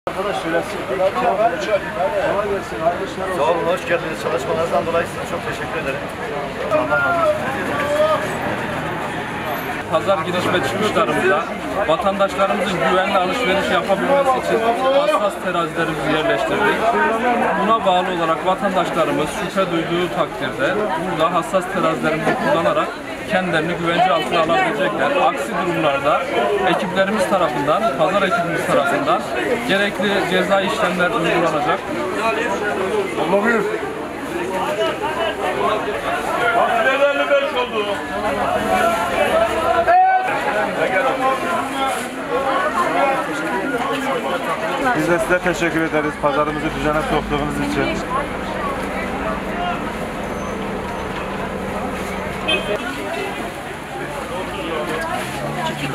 Arkadaş söylesin. Kolay gelsin. Hayırlı işler olsun. Sağ olun, hoş geldiniz. Çalışmalarınızdan dolayı size çok teşekkür ederim. Allah razı olsun. Pazar giriş ve çıkışlarımızda vatandaşlarımızın güvenli alışveriş yapabilmesi için hassas terazilerimizi yerleştirdik. Buna bağlı olarak vatandaşlarımız şüphe duyduğu takdirde burada hassas terazilerimizi kullanarak kendilerini güvence altına alabilecekler. Aksi durumlarda ekiplerimiz tarafından, pazar ekibimiz tarafından gerekli ceza işlemler uygulanacak. Allah buyur. 55 oldu. Biz de size teşekkür ederiz pazarımızı düzene soktuğunuz için. Bir